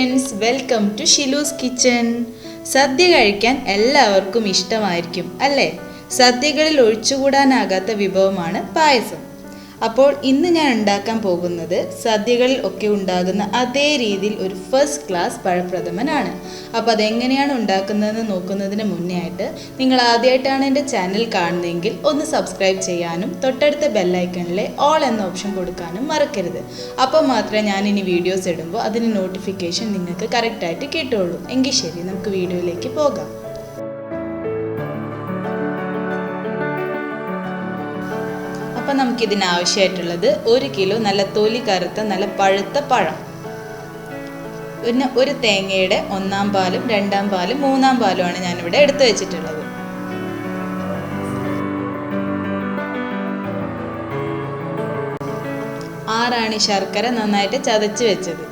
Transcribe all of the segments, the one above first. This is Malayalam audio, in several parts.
friends, welcome to Shilu's kitchen. Sadhya കഴിക്കാൻ എല്ലാവർക്കും ഇഷ്ടമായിരിക്കും അല്ലേ? സദ്യകളിൽ ഒഴിച്ചുകൂടാനാകാത്ത വിഭവമാണ് പായസം. അപ്പോൾ ഇന്ന് ഞാൻ ഉണ്ടാക്കാൻ പോകുന്നത് സദ്യകളിൽ ഒക്കെ ഉണ്ടാകുന്ന അതേ രീതിയിൽ ഒരു ഫസ്റ്റ് ക്ലാസ് പഴപ്രഥമനാണ്. അപ്പോൾ അതെങ്ങനെയാണ് ഉണ്ടാക്കുന്നതെന്ന് നോക്കുന്നതിന് മുന്നേ ആയിട്ട് നിങ്ങൾ ആദ്യമായിട്ടാണ് എൻ്റെ ചാനൽ കാണുന്നതെങ്കിൽ ഒന്ന് സബ്സ്ക്രൈബ് ചെയ്യാനും തൊട്ടടുത്ത ബെല്ലൈക്കണിലെ ഓൾ എന്ന ഓപ്ഷൻ കൊടുക്കാനും മറക്കരുത്. അപ്പോൾ മാത്രമേ ഞാൻ ഇനി വീഡിയോസ് ഇടുമ്പോൾ അതിന് നോട്ടിഫിക്കേഷൻ നിങ്ങൾക്ക് കറക്റ്റായിട്ട് കിട്ടുള്ളൂ. എങ്കിൽ ശരി, നമുക്ക് വീഡിയോയിലേക്ക് പോകാം. അപ്പം നമുക്കിതിനാവശ്യമായിട്ടുള്ളത് 1 കിലോ നല്ല തൊലി കറുത്ത നല്ല പഴുത്ത പഴം, പിന്നെ ഒരു തേങ്ങയുടെ 1-ാം പാലും 2-ാം പാലും 3-ാം പാലുമാണ് ഞാനിവിടെ എടുത്തു വെച്ചിട്ടുള്ളത്. ആറാണി ശർക്കര നന്നായിട്ട് ചതച്ച് വെച്ചത്,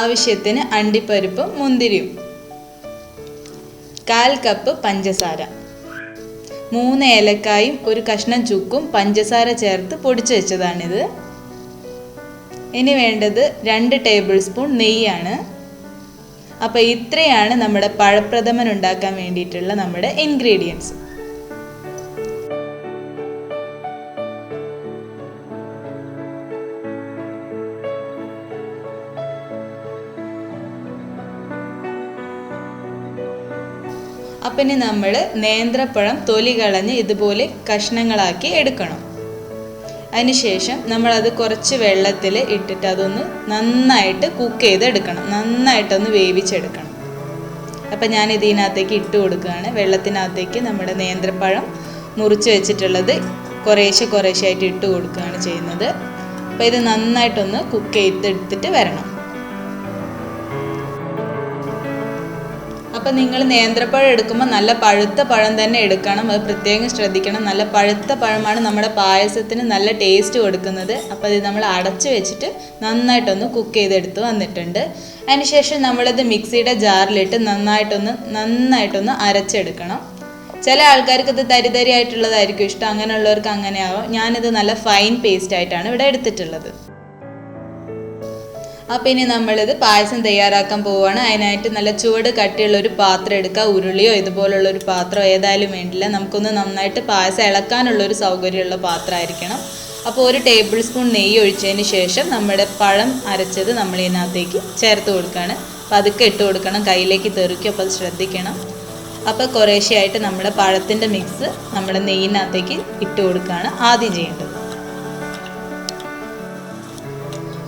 ആവശ്യത്തിന് അണ്ടിപ്പരിപ്പും മുന്തിരിയും, 1/4 കപ്പ് പഞ്ചസാര, 3 ഏലക്കായും ഒരു കഷ്ണം ചുക്കും പഞ്ചസാര ചേർത്ത് പൊടിച്ചു വെച്ചതാണിത്. ഇനി വേണ്ടത് 2 ടേബിൾ സ്പൂൺ നെയ്യാണ്. അപ്പോൾ ഇത്രയാണ് നമ്മുടെ പഴപ്രഥമൻ ഉണ്ടാക്കാൻ വേണ്ടിയിട്ടുള്ള നമ്മുടെ ഇൻഗ്രീഡിയൻസ്. അപ്പം ഇനി നമ്മൾ നേന്ത്രപ്പഴം തൊലി കളഞ്ഞ് ഇതുപോലെ കഷ്ണങ്ങളാക്കി എടുക്കണം. അതിനുശേഷം നമ്മളത് കുറച്ച് വെള്ളത്തിൽ ഇട്ടിട്ട് അതൊന്ന് നന്നായിട്ട് കുക്ക് ചെയ്തെടുക്കണം, നന്നായിട്ടൊന്ന് വേവിച്ചെടുക്കണം. അപ്പം ഞാൻ ഇതിനകത്തേക്ക് ഇട്ട് കൊടുക്കുകയാണ്. വെള്ളത്തിനകത്തേക്ക് നമ്മുടെ നേന്ത്രപ്പഴം മുറിച്ച് വെച്ചിട്ടുള്ളത് കുറേശ്ശെ ആയിട്ട് ഇട്ട് കൊടുക്കുകയാണ് ചെയ്യുന്നത്. അപ്പോൾ ഇത് നന്നായിട്ടൊന്ന് കുക്ക് ചെയ്തെടുത്തിട്ട് വരണം. അപ്പം നിങ്ങൾ നേന്ത്രപ്പഴം എടുക്കുമ്പോൾ നല്ല പഴുത്ത പഴം തന്നെ എടുക്കണം, അത് പ്രത്യേകം ശ്രദ്ധിക്കണം. നല്ല പഴുത്ത പഴമാണ് നമ്മുടെ പായസത്തിന് നല്ല ടേസ്റ്റ് കൊടുക്കുന്നത്. അപ്പോൾ ഇത് നമ്മൾ അടച്ചു വെച്ചിട്ട് നന്നായിട്ടൊന്ന് കുക്ക് ചെയ്തെടുത്ത് വന്നിട്ടുണ്ട്. അതിനുശേഷം നമ്മളിത് മിക്സിയുടെ ജാറിലിട്ട് നന്നായിട്ടൊന്ന് അരച്ചെടുക്കണം. ചില ആൾക്കാർക്ക് ഇത് തരി ആയിട്ടുള്ളതായിരിക്കും ഇഷ്ടം, അങ്ങനെയുള്ളവർക്ക് അങ്ങനെയാവും. ഞാനിത് നല്ല ഫൈൻ പേസ്റ്റ് ആയിട്ടാണ് ഇവിടെ എടുത്തിട്ടുള്ളത്. അപ്പം ഇനി നമ്മളിത് പായസം തയ്യാറാക്കാൻ പോവുകയാണ്. അതിനായിട്ട് നല്ല ചുവട് കട്ടിയുള്ളൊരു പാത്രം എടുക്കുക. ഉരുളിയോ ഇതുപോലുള്ളൊരു പാത്രം ഏതായാലും വേണ്ടില്ല, നമുക്കൊന്ന് നന്നായിട്ട് പായസം ഇളക്കാനുള്ളൊരു സൗകര്യമുള്ള പാത്രമായിരിക്കണം. അപ്പോൾ 1 ടേബിൾ സ്പൂൺ നെയ്യ് ഒഴിച്ചതിന് ശേഷം നമ്മുടെ പഴം അരച്ചത് നമ്മൾ ഇതിനകത്തേക്ക് ചേർത്ത് കൊടുക്കുകയാണ്. പതുക്കെ ഇട്ട് കൊടുക്കണം, കയ്യിലേക്ക് തെറിക്കും, അപ്പോൾ അത് ശ്രദ്ധിക്കണം. അപ്പോൾ കുറേശ്ശെയായിട്ട് നമ്മുടെ പഴത്തിൻ്റെ മിക്സ് നമ്മുടെ നെയ്യിനകത്തേക്ക് ഇട്ട് കൊടുക്കുകയാണ് ആദ്യം ചെയ്യേണ്ടത്.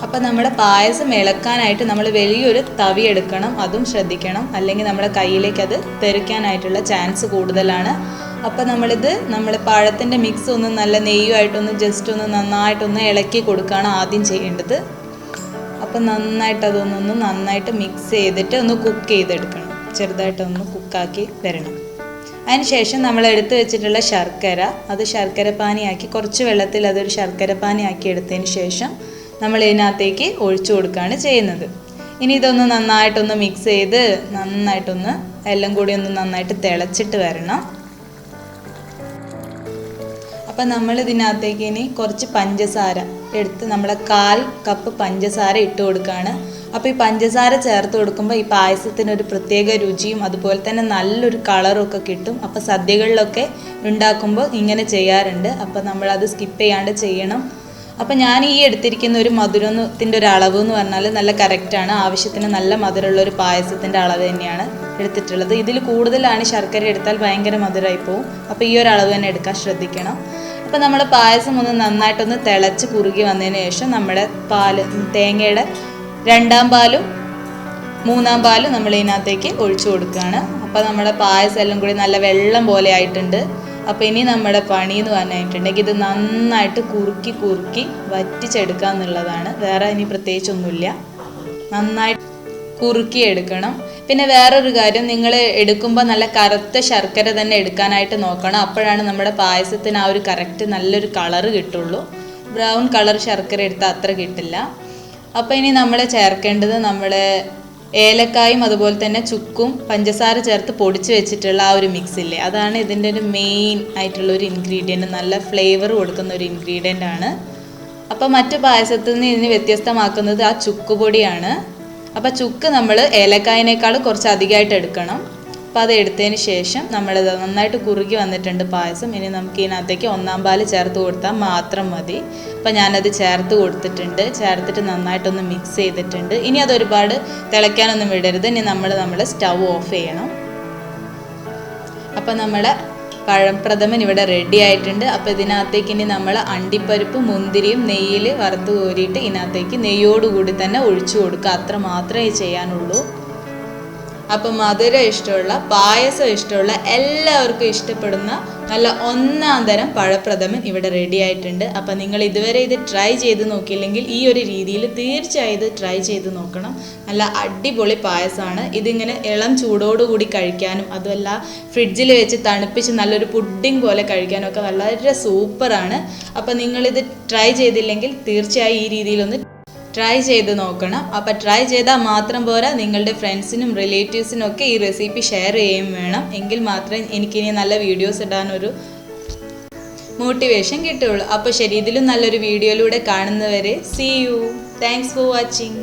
അപ്പം നമ്മുടെ പായസം ഇളക്കാനായിട്ട് നമ്മൾ വലിയൊരു തവി എടുക്കണം, അതും ശ്രദ്ധിക്കണം, അല്ലെങ്കിൽ നമ്മുടെ കയ്യിലേക്ക് അത് തെറിക്കാനായിട്ടുള്ള ചാൻസ് കൂടുതലാണ്. അപ്പം നമ്മൾ പഴത്തിൻ്റെ മിക്സ് ഒന്ന് നല്ല നെയ്യുമായിട്ടൊന്ന് ജസ്റ്റ് ഒന്ന് നന്നായിട്ടൊന്ന് ഇളക്കി കൊടുക്കുകയാണ് ആദ്യം ചെയ്യേണ്ടത്. അപ്പം നന്നായിട്ട് മിക്സ് ചെയ്തിട്ട് ഒന്ന് കുക്ക് ചെയ്തെടുക്കണം, ചെറുതായിട്ടൊന്ന് കുക്കാക്കി തരണം. അതിനുശേഷം നമ്മൾ എടുത്ത് വെച്ചിട്ടുള്ള ശർക്കര, അത് ശർക്കര പാനിയാക്കി കുറച്ച് വെള്ളത്തിൽ അതൊരു ശർക്കര പാനിയാക്കി എടുത്തതിന് ശേഷം നമ്മൾ ഇതിനകത്തേക്ക് ഒഴിച്ചു കൊടുക്കുകയാണ് ചെയ്യുന്നത്. ഇനി ഇതൊന്ന് നന്നായിട്ടൊന്ന് മിക്സ് ചെയ്ത് നന്നായിട്ടൊന്ന് എല്ലാം കൂടി ഒന്ന് നന്നായിട്ട് തിളച്ചിട്ട് വരണം. അപ്പം നമ്മൾ ഇതിനകത്തേക്ക് ഇനി കുറച്ച് പഞ്ചസാര എടുത്ത് നമ്മളെ 1/4 കപ്പ് പഞ്ചസാര ഇട്ട് കൊടുക്കുകയാണ്. അപ്പോൾ ഈ പഞ്ചസാര ചേർത്ത് കൊടുക്കുമ്പോൾ ഈ പായസത്തിനൊരു പ്രത്യേക രുചിയും അതുപോലെ തന്നെ നല്ലൊരു കളറും ഒക്കെ കിട്ടും. അപ്പോൾ സദ്യകളിലൊക്കെ ഉണ്ടാക്കുമ്പോൾ ഇങ്ങനെ ചെയ്യാറുണ്ട്. അപ്പോൾ നമ്മളത് സ്കിപ്പ് ചെയ്യാണ്ട് ചെയ്യണം. അപ്പം ഞാൻ ഈ എടുത്തിരിക്കുന്ന ഒരു മധുരത്തിൻ്റെ ഒരു അളവ് എന്ന് പറഞ്ഞാൽ നല്ല കറക്റ്റാണ്. ആവശ്യത്തിന് നല്ല മധുരമുള്ള ഒരു പായസത്തിൻ്റെ അളവ് തന്നെയാണ് എടുത്തിട്ടുള്ളത്. ഇതിൽ കൂടുതലാണ് ശർക്കര എടുത്താൽ ഭയങ്കര മധുരമായി പോവും. അപ്പോൾ ഈ ഒരു അളവ് തന്നെ എടുക്കാൻ ശ്രദ്ധിക്കണം. അപ്പോൾ നമ്മൾ പായസം ഒന്ന് നന്നായിട്ടൊന്ന് തിളച്ച് കുറുകി വന്നതിന് ശേഷം നമ്മുടെ തേങ്ങയുടെ 2-ാം പാലും 3-ാം പാലും നമ്മൾ ഇതിനകത്തേക്ക് ഒഴിച്ചു കൊടുക്കുകയാണ്. അപ്പോൾ നമ്മുടെ പായസം എല്ലാം കൂടി നല്ല വെള്ളം പോലെ ആയിട്ടുണ്ട്. അപ്പോൾ ഇനി നമ്മുടെ പണി എന്ന് പറഞ്ഞിട്ടുണ്ടെങ്കിൽ ഇത് നന്നായിട്ട് കുറുക്കി വറ്റിച്ചെടുക്കുക എന്നുള്ളതാണ്. വേറെ ഇനി പ്രത്യേകിച്ചൊന്നുമില്ല, നന്നായിട്ട് കുറുക്കി എടുക്കണം. പിന്നെ വേറൊരു കാര്യം, നിങ്ങൾ എടുക്കുമ്പോൾ നല്ല കറുത്ത ശർക്കര തന്നെ എടുക്കാനായിട്ട് നോക്കണം. അപ്പോഴാണ് നമ്മുടെ പായസത്തിന് ആ ഒരു കറക്റ്റ് നല്ലൊരു കളറ് കിട്ടുള്ളൂ. ബ്രൗൺ കളർ ശർക്കര എടുത്താൽ അത്ര കിട്ടില്ല. അപ്പോൾ ഇനി നമ്മൾ ചേർക്കേണ്ടത് നമ്മുടെ ഏലക്കായും അതുപോലെ തന്നെ ചുക്കും പഞ്ചസാര ചേർത്ത് പൊടിച്ച് വെച്ചിട്ടുള്ള ആ ഒരു മിക്സ് ഇല്ലേ, അതാണ് ഇതിൻ്റെ ഒരു മെയിൻ ആയിട്ടുള്ള ഒരു ഇൻഗ്രീഡിയൻറ്റ്. നല്ല ഫ്ലേവർ കൊടുക്കുന്ന ഒരു ഇൻഗ്രീഡിയൻ്റ് ആണ്. അപ്പോൾ മറ്റു പായസത്തിൽ നിന്ന് ഇതിന് വ്യത്യസ്തമാക്കുന്നത് ആ ചുക്കുപൊടിയാണ്. അപ്പോൾ ചുക്ക് നമ്മൾ ഏലക്കായനേക്കാൾ കുറച്ച് അധികമായിട്ട് എടുക്കണം. അപ്പോൾ അത് എടുത്തതിന് ശേഷം നമ്മളിത് നന്നായിട്ട് കുറുകി വന്നിട്ടുണ്ട് പായസം. ഇനി നമുക്ക് ഇതിനകത്തേക്ക് 1-ാം പാല് ചേർത്ത് കൊടുത്താൽ മാത്രം മതി. അപ്പോൾ ഞാനത് ചേർത്ത് കൊടുത്തിട്ടുണ്ട്. ചേർത്തിട്ട് നന്നായിട്ടൊന്ന് മിക്സ് ചെയ്തിട്ടുണ്ട്. ഇനി അതൊരുപാട് തിളയ്ക്കാനൊന്നും വിടരുത്. ഇനി നമ്മൾ സ്റ്റൗ ഓഫ് ചെയ്യണം. അപ്പോൾ നമ്മുടെ പഴം പ്രഥമൻ ഇവിടെ റെഡി ആയിട്ടുണ്ട്. അപ്പോൾ ഇതിനകത്തേക്ക് ഇനി നമ്മൾ അണ്ടിപ്പരിപ്പ് മുന്തിരിയും നെയ്യിൽ വറുത്ത് കോരിയിട്ട് ഇതിനകത്തേക്ക് നെയ്യോടുകൂടി തന്നെ ഒഴിച്ചു കൊടുക്കുക. അത്ര മാത്രമേ ചെയ്യാനുള്ളൂ. അപ്പം മധുരം ഇഷ്ടമുള്ള, പായസം ഇഷ്ടമുള്ള, എല്ലാവർക്കും ഇഷ്ടപ്പെടുന്ന നല്ല 1-ാം തരം പഴപ്രഥമൻ ഇവിടെ റെഡി ആയിട്ടുണ്ട്. അപ്പം നിങ്ങൾ ഇതുവരെ ഇത് ട്രൈ ചെയ്ത് നോക്കിയില്ലെങ്കിൽ ഈ ഒരു രീതിയിൽ തീർച്ചയായും ഇത് ട്രൈ ചെയ്ത് നോക്കണം. നല്ല അടിപൊളി പായസമാണ്. ഇതിങ്ങനെ ഇളം ചൂടോടുകൂടി കഴിക്കാനും അതുമല്ല ഫ്രിഡ്ജിൽ വെച്ച് തണുപ്പിച്ച് നല്ലൊരു പുഡിംഗ് പോലെ കഴിക്കാനും ഒക്കെ വളരെ സൂപ്പറാണ്. അപ്പം നിങ്ങളിത് ട്രൈ ചെയ്തില്ലെങ്കിൽ തീർച്ചയായും ഈ രീതിയിലൊന്ന് ട്രൈ ചെയ്ത് നോക്കണം. അപ്പോൾ ട്രൈ ചെയ്താൽ മാത്രം പോരാ, നിങ്ങളുടെ ഫ്രണ്ട്സിനും റിലേറ്റീവ്സിനും ഒക്കെ ഈ റെസിപ്പി ഷെയർ ചെയ്യുകയും വേണം. എങ്കിൽ മാത്രമേ എനിക്കിനി നല്ല വീഡിയോസ് ഇടാനൊരു മോട്ടിവേഷൻ കിട്ടുള്ളൂ. അപ്പോൾ ശരി, ഇതിലും നല്ലൊരു വീഡിയോയിലൂടെ കാണുന്നവരെ see you. Thanks for watching.